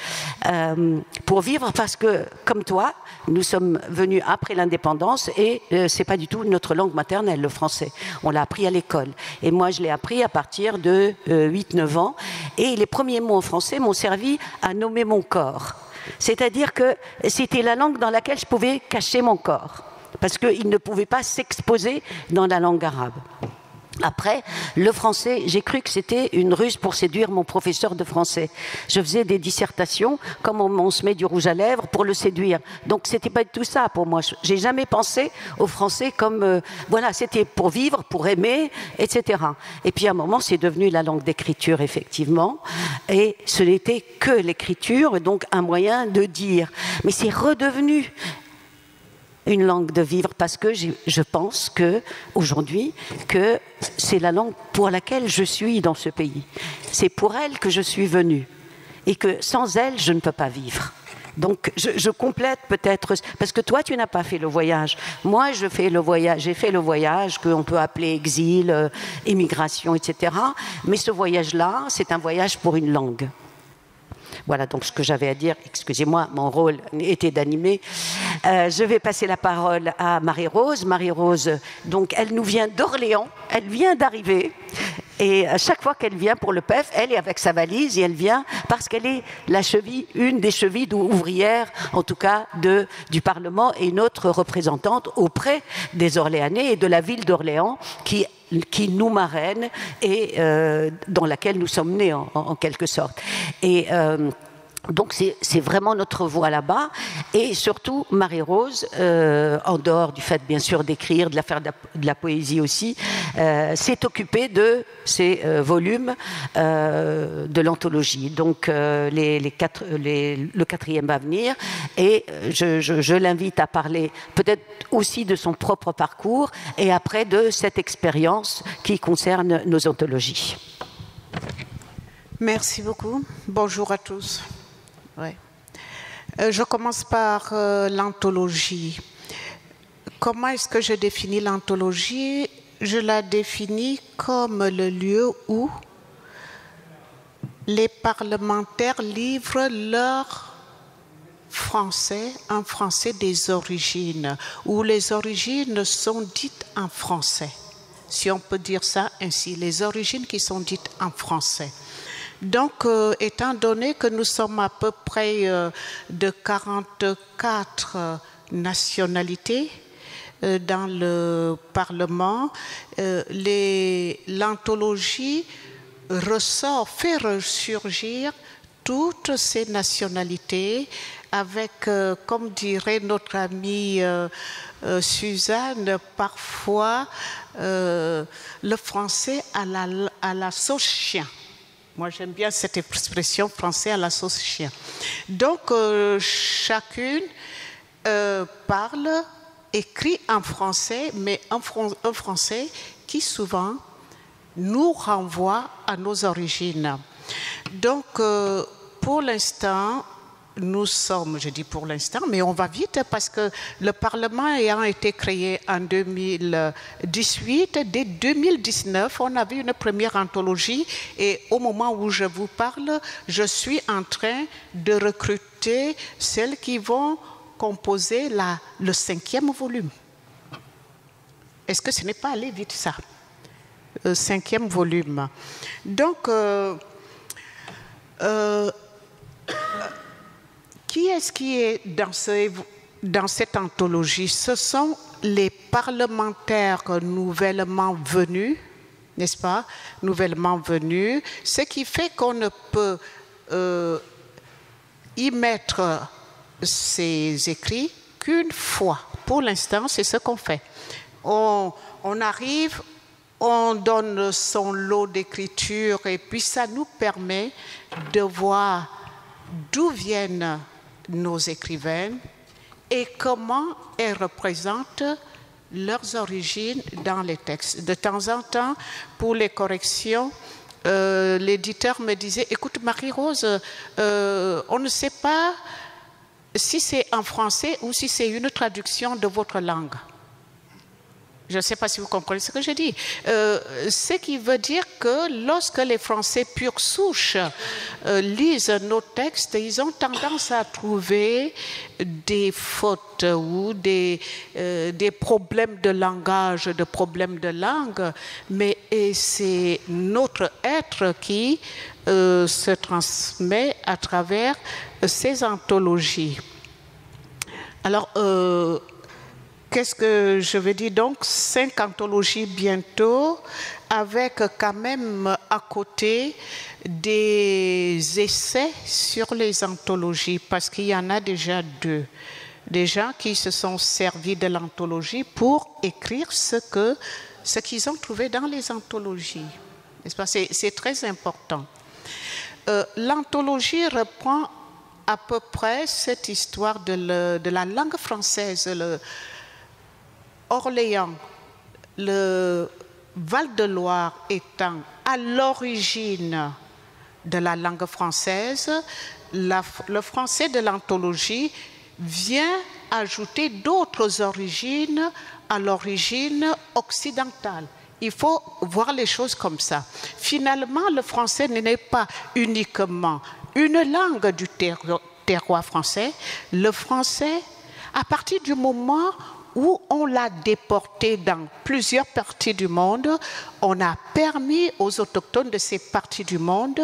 pour vivre parce que, comme toi, nous sommes venus après l'indépendance et c'est pas du tout notre langue maternelle, le français. On l'a appris à l'école. Et moi, je l'ai appris à partir de 8-9 ans. Et les premiers mots en français m'ont servi à nommer mon corps. C'est-à-dire que c'était la langue dans laquelle je pouvais cacher mon corps. Parce qu'il ne pouvait pas s'exposer dans la langue arabe. Après, le français, j'ai cru que c'était une ruse pour séduire mon professeur de français. Je faisais des dissertations, comme on se met du rouge à lèvres, pour le séduire. Donc, c'était pas du tout ça pour moi. J'ai jamais pensé au français comme, voilà, c'était pour vivre, pour aimer, etc. Et puis, à un moment, c'est devenu la langue d'écriture, effectivement. Et ce n'était que l'écriture, donc un moyen de dire. Mais c'est redevenu une langue de vivre parce que je pense que aujourd'hui que c'est la langue pour laquelle je suis dans ce pays. C'est pour elle que je suis venue et que sans elle je ne peux pas vivre. Donc je complète peut-être parce que toi tu n'as pas fait le voyage. Moi j'ai fait le voyage qu'on peut appeler exil, émigration, etc. Mais ce voyage-là, c'est un voyage pour une langue. Voilà donc ce que j'avais à dire. Excusez-moi, mon rôle était d'animer. Je vais passer la parole à Marie-Rose. Marie-Rose, donc, elle nous vient d'Orléans. Elle vient d'arriver. Et à chaque fois qu'elle vient pour le PEF, elle est avec sa valise et elle vient parce qu'elle est une des chevilles ouvrières, en tout cas, du Parlement et notre représentante auprès des Orléanais et de la ville d'Orléans qui nous marraine et dans laquelle nous sommes nés en quelque sorte. Et donc c'est vraiment notre voix là-bas. Et surtout, Marie-Rose, en dehors du fait bien sûr d'écrire, de faire de la poésie aussi, s'est occupée de ces volumes de l'anthologie. Donc le 4e va venir et je l'invite à parler peut-être aussi de son propre parcours et après de cette expérience qui concerne nos anthologies. Merci beaucoup. Bonjour à tous. Ouais. Je commence par l'anthologie. Comment est-ce que je définis l'anthologie? Je la définis comme le lieu où les parlementaires livrent leur français, un français des origines, où les origines sont dites en français, si on peut dire ça ainsi, les origines qui sont dites en français. Donc, étant donné que nous sommes à peu près de 44 nationalités dans le Parlement, l'anthologie fait ressurgir toutes ces nationalités avec, comme dirait notre amie Suzanne, parfois le français à la sauce chien. Moi, j'aime bien cette expression français à la sauce chien. Donc, chacune parle, écrit en français, mais un français qui souvent nous renvoie à nos origines. Donc, pour l'instant, nous sommes, je dis pour l'instant, mais on va vite parce que le Parlement ayant été créé en 2018, dès 2019, on avait une première anthologie et au moment où je vous parle, je suis en train de recruter celles qui vont composer le 5e volume. Est-ce que ce n'est pas allé vite ça? 5e volume. Donc, qui est-ce qui est dans cette anthologie? Ce sont les parlementaires nouvellement venus, n'est-ce pas? Nouvellement venus, ce qui fait qu'on ne peut y mettre ces écrits qu'une fois. Pour l'instant, c'est ce qu'on fait. On arrive, on donne son lot d'écriture et puis ça nous permet de voir d'où viennent nos écrivaines et comment elles représentent leurs origines dans les textes. De temps en temps, pour les corrections, l'éditeur me disait « Écoute, Marie-Rose, on ne sait pas si c'est en français ou si c'est une traduction de votre langue. » Je ne sais pas si vous comprenez ce que je dis. Ce qui veut dire que lorsque les Français pure souche lisent nos textes, ils ont tendance à trouver des fautes ou des problèmes de langage, des problèmes de langue, mais c'est notre être qui se transmet à travers ces anthologies. Alors, qu'est-ce que je veux dire? Donc, 5 anthologies bientôt, avec quand même à côté des essais sur les anthologies, parce qu'il y en a déjà 2. Des gens qui se sont servis de l'anthologie pour écrire ce qu'ils ont trouvé dans les anthologies. N'est-ce pas? C'est très important. L'anthologie reprend à peu près cette histoire de la langue française. Orléans, le Val-de-Loire étant à l'origine de la langue française, le français de l'anthologie vient ajouter d'autres origines à l'origine occidentale. Il faut voir les choses comme ça. Finalement, le français n'est pas uniquement une langue du terroir français. Le français, à partir du moment où on l'a déporté dans plusieurs parties du monde, on a permis aux autochtones de ces parties du monde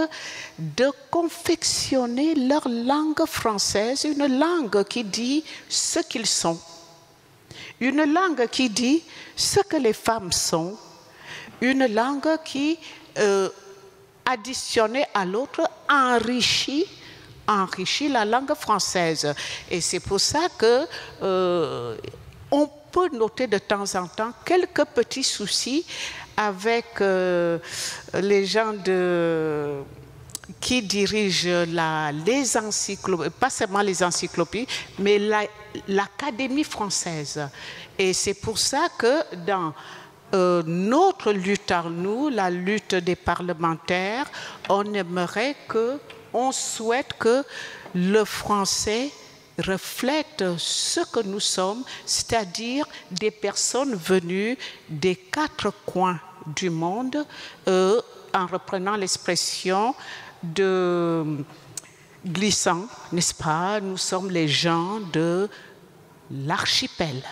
de confectionner leur langue française, une langue qui dit ce qu'ils sont, une langue qui dit ce que les femmes sont, une langue qui, additionnée à l'autre, enrichit la langue française. Et c'est pour ça que on peut noter de temps en temps quelques petits soucis avec les gens qui dirigent les encyclopédies, pas seulement les encyclopédies, mais l'Académie française. Et c'est pour ça que dans notre lutte à nous, la lutte des parlementaires, on souhaite que le français reflète ce que nous sommes, c'est-à-dire des personnes venues des 4 coins du monde, en reprenant l'expression de Glissant, n'est-ce pas? Nous sommes les gens de l'archipel.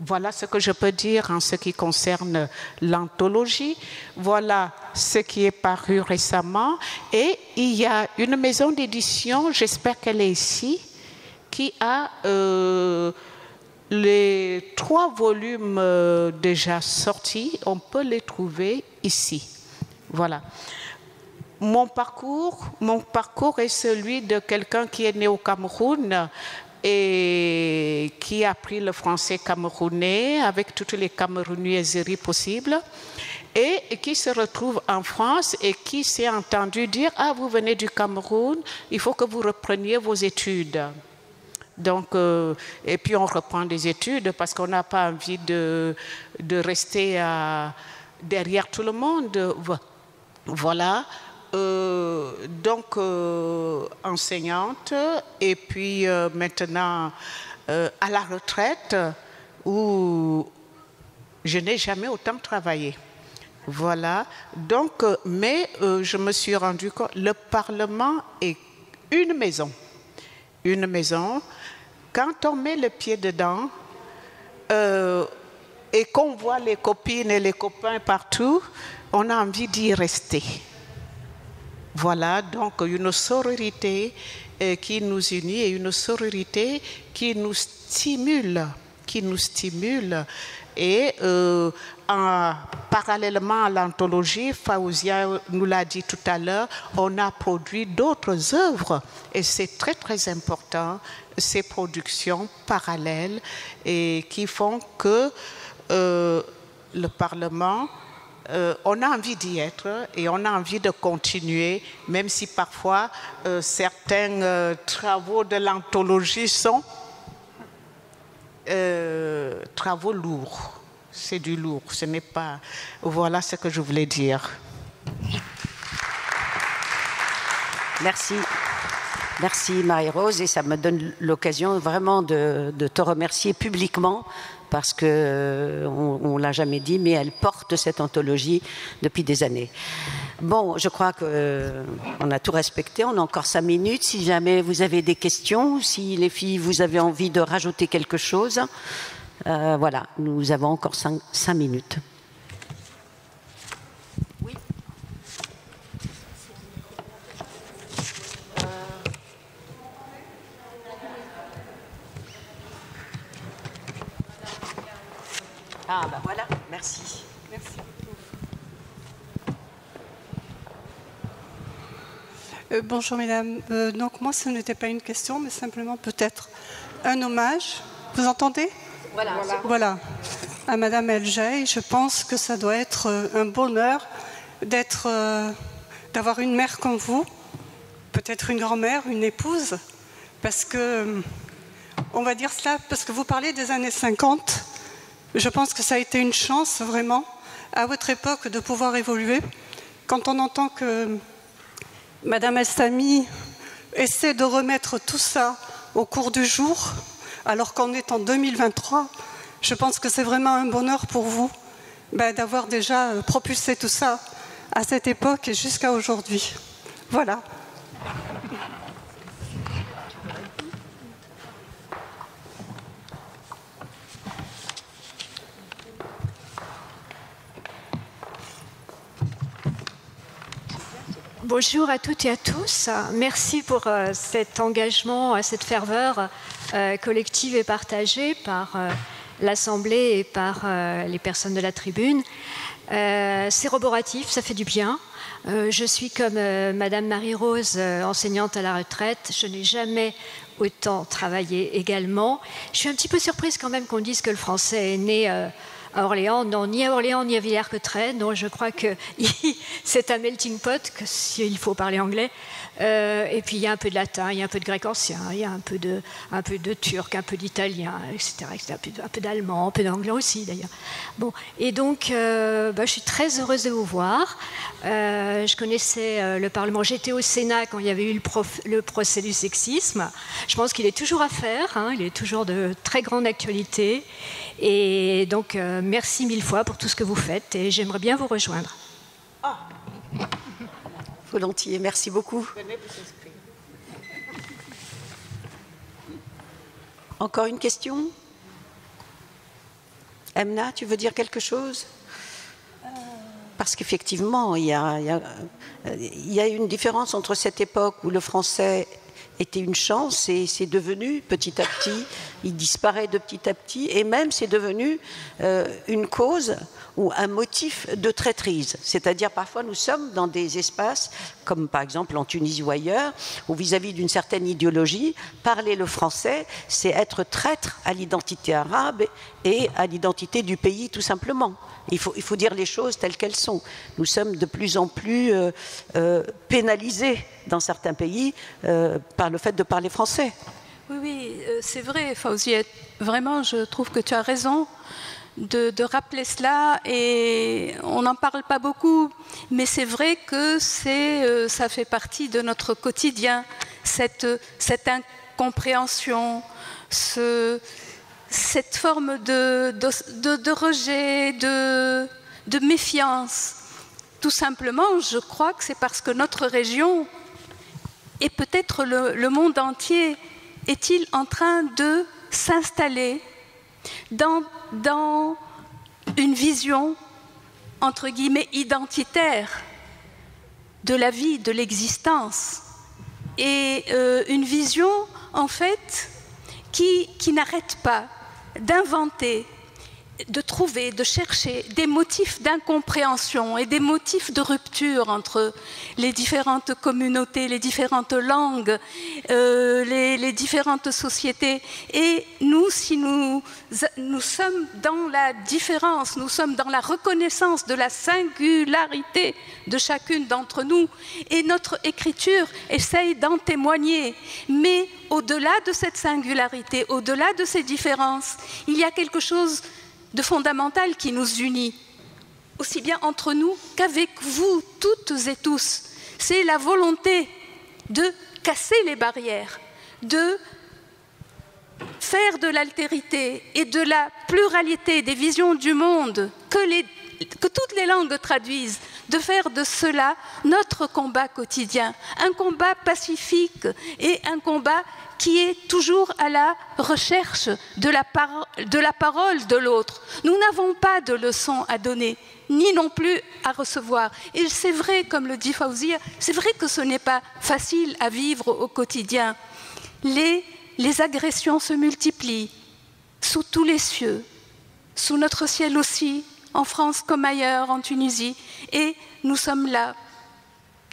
Voilà ce que je peux dire en ce qui concerne l'anthologie. Voilà ce qui est paru récemment. Et il y a une maison d'édition, j'espère qu'elle est ici, qui a les 3 volumes déjà sortis. On peut les trouver ici. Voilà. Mon parcours est celui de quelqu'un qui est né au Cameroun et qui a appris le français camerounais avec toutes les camerounaiseries possibles. et qui se retrouve en France et qui s'est entendu dire « Ah, vous venez du Cameroun, il faut que vous repreniez vos études ». Donc, et puis on reprend des études parce qu'on n'a pas envie de rester derrière tout le monde. Voilà. Donc, enseignante, et puis maintenant à la retraite où je n'ai jamais autant travaillé. Voilà. Donc, mais je me suis rendu compte, le Parlement est une maison. Une maison. Quand on met le pied dedans et qu'on voit les copines et les copains partout, on a envie d'y rester. Voilà, donc une sororité qui nous unit et une sororité qui nous stimule. Et parallèlement à l'anthologie, Faouzia nous l'a dit tout à l'heure, on a produit d'autres œuvres et c'est très très important, ces productions parallèles et qui font que le Parlement, on a envie d'y être et on a envie de continuer, même si parfois certains travaux de l'anthologie sont travaux lourds. C'est du lourd, ce n'est pas... Voilà ce que je voulais dire. Merci. Merci Marie-Rose, et ça me donne l'occasion vraiment de te remercier publiquement parce qu'on ne l'a jamais dit, mais elle porte cette anthologie depuis des années. Bon, je crois qu'on a tout respecté, on a encore 5 minutes. Si jamais vous avez des questions, si les filles, vous avez envie de rajouter quelque chose, voilà, nous avons encore 5 minutes. Oui. Ah, ben voilà, merci. Merci. Bonjour mesdames, donc moi ce n'était pas une question mais simplement peut-être un hommage, vous entendez? Voilà, à Madame Elgey. Je pense que ça doit être un bonheur d'avoir une mère comme vous, peut-être une grand-mère, une épouse, parce que, on va dire cela, parce que vous parlez des années 50, je pense que ça a été une chance vraiment à votre époque de pouvoir évoluer. Quand on entend que Madame Elstami essaie de remettre tout ça au cours du jour, alors qu'on est en 2023, je pense que c'est vraiment un bonheur pour vous d'avoir déjà propulsé tout ça à cette époque et jusqu'à aujourd'hui. Voilà. Bonjour à toutes et à tous. Merci pour cet engagement, cette ferveur collective et partagée par l'Assemblée et par les personnes de la tribune. C'est roboratif, ça fait du bien. Je suis comme Madame Marie-Rose, enseignante à la retraite. Je n'ai jamais autant travaillé également. Je suis un petit peu surprise quand même qu'on dise que le français est né à Orléans. Non, ni à Orléans, ni à Villers-Cotterêts. Non, je crois que c'est un melting pot, s'il faut parler anglais. Et puis il y a un peu de latin, il y a un peu de grec ancien, il y a un peu de turc, un peu d'italien, etc., un peu d'allemand, un peu d'anglais aussi d'ailleurs. Bon, et donc je suis très heureuse de vous voir. Je connaissais le Parlement, j'étais au Sénat quand il y avait eu le procès du sexisme. Je pense qu'il est toujours à faire, hein, il est toujours de très grande actualité. Et donc merci 1000 fois pour tout ce que vous faites et j'aimerais bien vous rejoindre. Volontiers, merci beaucoup. Encore une question? Emna, tu veux dire quelque chose? Parce qu'effectivement, il y a une différence entre cette époque où le français était une chance et c'est devenu petit à petit, il disparaît de petit à petit et même c'est devenu une cause ou un motif de traîtrise. C'est-à-dire parfois nous sommes dans des espaces comme par exemple en Tunisie ou ailleurs où vis-à-vis d'une certaine idéologie, parler le français c'est être traître à l'identité arabe et à l'identité du pays tout simplement. Il faut dire les choses telles qu'elles sont. Nous sommes de plus en plus pénalisés dans certains pays par le fait de parler français. Oui, c'est vrai, Fawzia. Vraiment, je trouve que tu as raison de rappeler cela et on n'en parle pas beaucoup, mais c'est vrai que ça fait partie de notre quotidien, cette incompréhension, cette forme de rejet, de méfiance. Tout simplement, je crois que c'est parce que notre région et peut-être le monde entier est-il en train de s'installer dans une vision, entre guillemets, identitaire de la vie, de l'existence. Et une vision, en fait, qui n'arrête pas d'inventer, de trouver, de chercher des motifs d'incompréhension et des motifs de rupture entre les différentes communautés, les différentes langues, les différentes sociétés. Et nous, si nous sommes dans la différence, nous sommes dans la reconnaissance de la singularité de chacune d'entre nous, et notre écriture essaye d'en témoigner. Mais au-delà de cette singularité, au-delà de ces différences, il y a quelque chose de fondamental qui nous unit, aussi bien entre nous qu'avec vous, toutes et tous. C'est la volonté de casser les barrières, de faire de l'altérité et de la pluralité des visions du monde que toutes les langues traduisent, de faire de cela notre combat quotidien, un combat pacifique et un combat qui est toujours à la recherche de la parole de l'autre. Nous n'avons pas de leçons à donner, ni non plus à recevoir. Et c'est vrai, comme le dit Fawzia, c'est vrai que ce n'est pas facile à vivre au quotidien. Les agressions se multiplient sous tous les cieux, sous notre ciel aussi, en France comme ailleurs, en Tunisie. Et nous sommes là,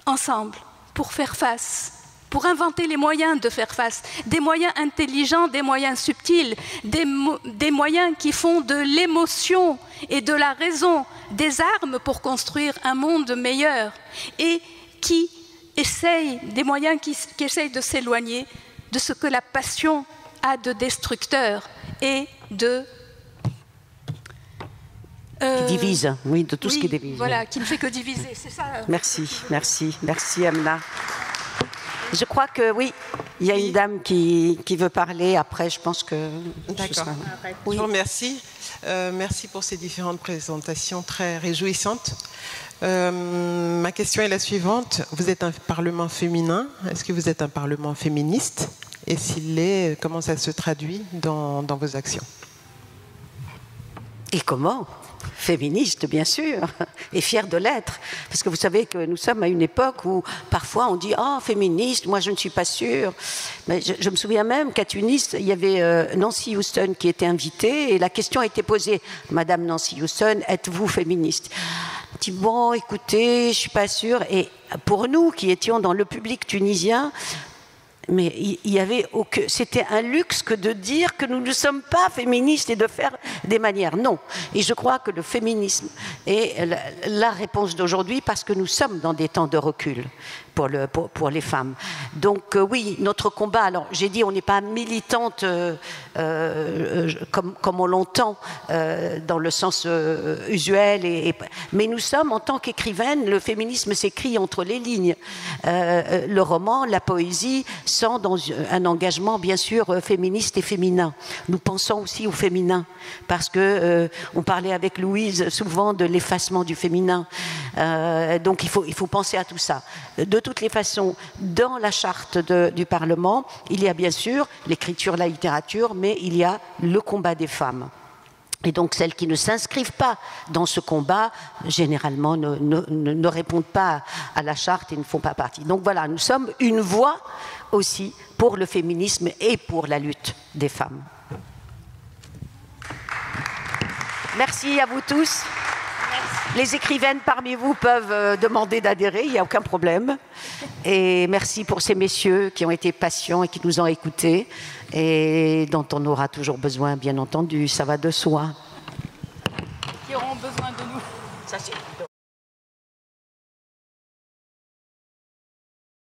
ensemble, pour faire face, pour inventer les moyens de faire face, des moyens intelligents, des moyens subtils, des moyens qui font de l'émotion et de la raison des armes pour construire un monde meilleur et qui essayent, des moyens qui essayent de s'éloigner de ce que la passion a de destructeur et de... qui divise, oui, de tout ce qui divise. Voilà, qui ne fait que diviser, c'est ça. Merci Amna. Je crois que oui, il y a une dame qui veut parler. Après, je pense que... D'accord. Oui. Je vous remercie. Merci pour ces différentes présentations très réjouissantes. Ma question est la suivante. Vous êtes un parlement féminin. Est-ce que vous êtes un parlement féministe? Et s'il l'est, comment ça se traduit dans vos actions? Et comment? Féministe, bien sûr, et fière de l'être. Parce que vous savez que nous sommes à une époque où parfois on dit « Ah, féministe, moi je ne suis pas sûre ». Mais je me souviens même qu'à Tunis, il y avait Nancy Houston qui était invitée et la question a été posée « Madame Nancy Houston, êtes-vous féministe ?» Je dis « Bon, écoutez, je ne suis pas sûre ». Et pour nous qui étions dans le public tunisien, mais il y avait c'était un luxe que de dire que nous ne sommes pas féministes et de faire des manières. Non. Et je crois que le féminisme est la réponse d'aujourd'hui parce que nous sommes dans des temps de recul pour les femmes. Donc oui, notre combat, alors j'ai dit on n'est pas militante comme on l'entend dans le sens usuel, mais nous sommes en tant qu'écrivaine, le féminisme s'écrit entre les lignes. Le roman, la poésie sont dans un engagement bien sûr féministe et féminin. Nous pensons aussi au féminin parce que on parlait avec Louise souvent de l'effacement du féminin. Donc il faut penser à tout ça. De toutes les façons, dans la charte du Parlement, il y a bien sûr l'écriture, la littérature, mais il y a le combat des femmes. Et donc celles qui ne s'inscrivent pas dans ce combat, généralement ne répondent pas à la charte et ne font pas partie. Donc voilà, nous sommes une voix aussi pour le féminisme et pour la lutte des femmes. Merci à vous tous. Les écrivaines parmi vous peuvent demander d'adhérer, il n'y a aucun problème. Et merci pour ces messieurs qui ont été patients et qui nous ont écoutés et dont on aura toujours besoin, bien entendu, ça va de soi. Qui auront besoin de nous. Ça, c'est